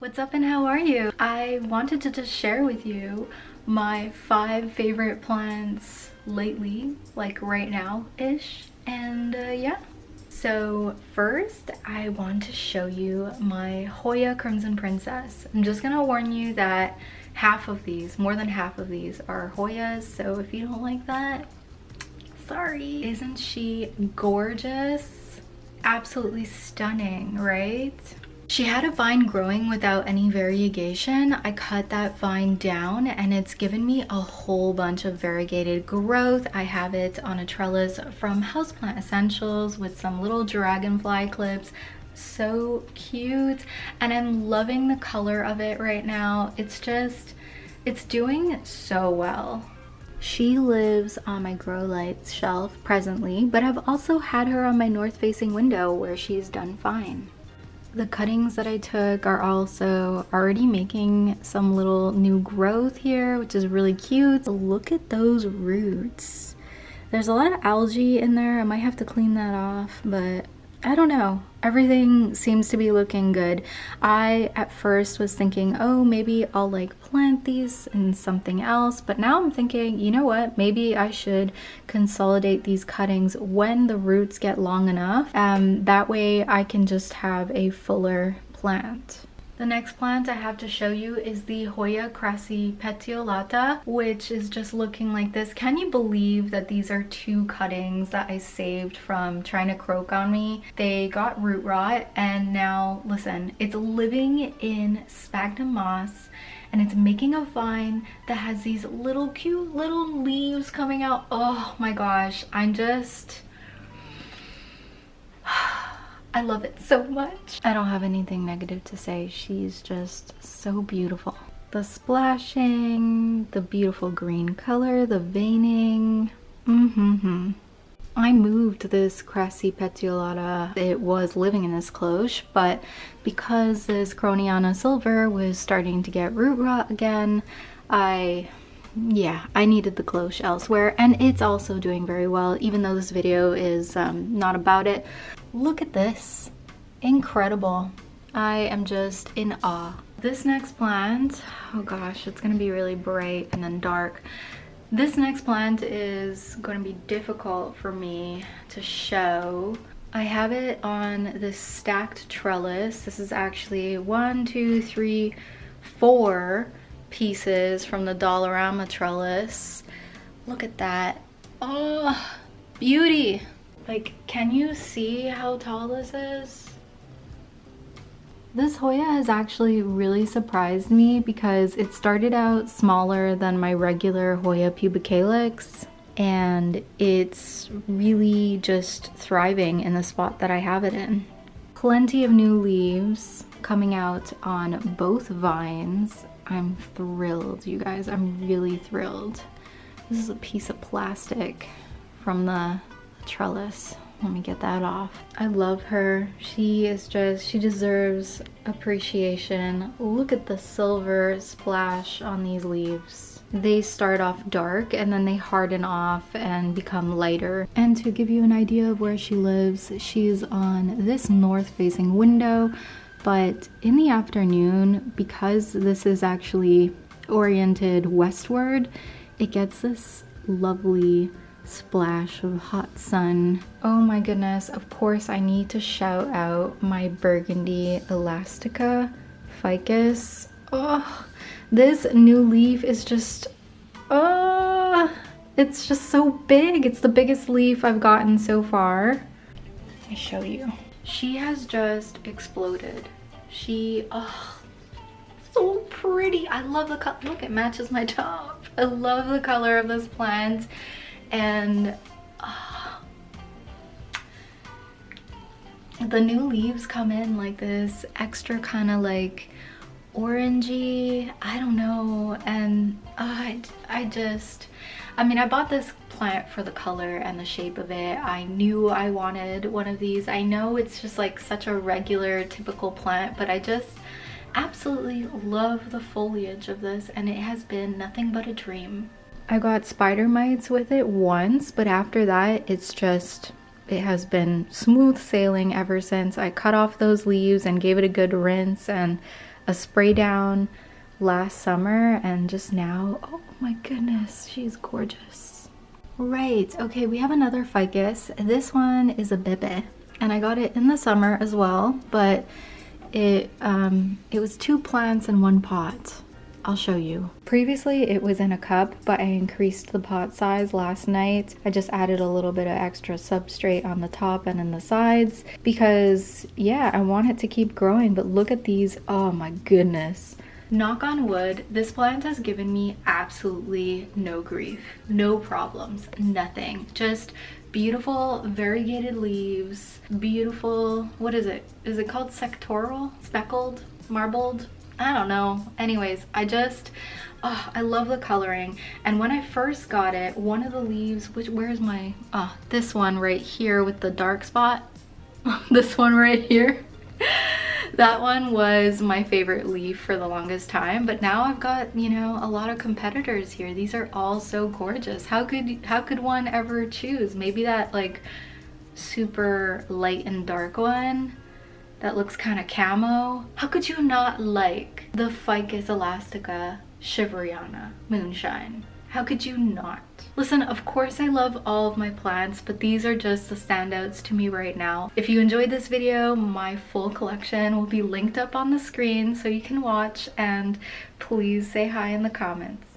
What's up and how are you? I wanted to just share with you my 5 favorite plants lately, like right now-ish, and yeah. So first, I want to show you my Hoya Crimson Princess. I'm just gonna warn you that half of these, more than half of these, are Hoyas, so if you don't like that, sorry. Isn't she gorgeous? Absolutely stunning, right? She had a vine growing without any variegation. I cut that vine down and it's given me a whole bunch of variegated growth. I have it on a trellis from Houseplant Essentials with some little dragonfly clips. So cute, and I'm loving the color of it right now. It's doing so well. She lives on my grow lights shelf presently, but I've also had her on my north-facing window where she's done fine. The cuttings that I took are also already making some little new growth here, which is really cute. Look at those roots. There's a lot of algae in there. I might have to clean that off, but I don't know. Everything seems to be looking good. I at first was thinking, oh, maybe I'll like plant these in something else, but now I'm thinking, you know what, maybe I should consolidate these cuttings when the roots get long enough. That way I can just have a fuller plant. The next plant I have to show you is the Hoya crassipetiolata, which is just looking like this. Can you believe that these are 2 cuttings that I saved from trying to croak on me? They got root rot, and now listen, it's living in sphagnum moss and it's making a vine that has these little cute little leaves coming out. Oh my gosh, I love it so much. I don't have anything negative to say. She's just so beautiful. The splashing, the beautiful green color, the veining. I moved this crassipetiolata. It was living in this cloche, but because this Croniana silver was starting to get root rot again, I needed the cloche elsewhere, and it's also doing very well, even though this video is not about it. Look at this, incredible. I am just in awe. This next plant, oh gosh, it's gonna be really bright and then dark. This next plant is gonna be difficult for me to show. I have it on this stacked trellis. This is actually 1, 2, 3, 4 pieces from the Dollarama trellis. Look at that. Oh, beauty. Like, can you see how tall this is? This Hoya has actually really surprised me because it started out smaller than my regular Hoya pubicalyx, and it's really just thriving in the spot that I have it in. Plenty of new leaves coming out on both vines. I'm thrilled, you guys. I'm really thrilled. This is a piece of plastic from the trellis. Let me get that off. I love her. She deserves appreciation. Look at the silver splash on these leaves. They start off dark and then they harden off and become lighter. And to give you an idea of where she lives, she's on this north-facing window, but in the afternoon, because this is actually oriented westward, it gets this lovely splash of hot sun. Oh my goodness, of course I need to shout out my burgundy elastica ficus. Oh, this new leaf is just, oh, it's just so big. It's the biggest leaf I've gotten so far. Let me show you. She has just exploded. Oh, so pretty. I love the color. Look, it matches my top. I love the color of this plant. And the new leaves come in like this extra kind of like orangey, I don't know, and I mean, I bought this plant for the color and the shape of it. I knew I wanted one of these. I know it's just like such a regular typical plant, but I just absolutely love the foliage of this, and it has been nothing but a dream. I got spider mites with it once, but after that, it has been smooth sailing ever since. I cut off those leaves and gave it a good rinse, and a spray down last summer, and just now, oh my goodness, she's gorgeous. Right, okay, we have another ficus. This one is a bebe, and I got it in the summer as well, but it was 2 plants in 1 pot. I'll show you. Previously it was in a cup, but I increased the pot size last night. I just added a little bit of extra substrate on the top and in the sides because, yeah, I want it to keep growing. But look at these, oh my goodness. Knock on wood, this plant has given me absolutely no grief, no problems, nothing. Just beautiful variegated leaves, beautiful, what is it? Is it called sectoral? Speckled? Marbled? I don't know. Anyways, I love the coloring. And when I first got it, one of the leaves, where's my, this one right here with the dark spot. This one right here. That one was my favorite leaf for the longest time, but now I've got, you know, a lot of competitors here. These are all so gorgeous. How could one ever choose? Maybe that like super light and dark one that looks kind of camo. How could you not like the Ficus elastica Shiveriana Moonshine? How could you not? Listen, of course I love all of my plants, but these are just the standouts to me right now. If you enjoyed this video, my full collection will be linked up on the screen so you can watch, and please say hi in the comments.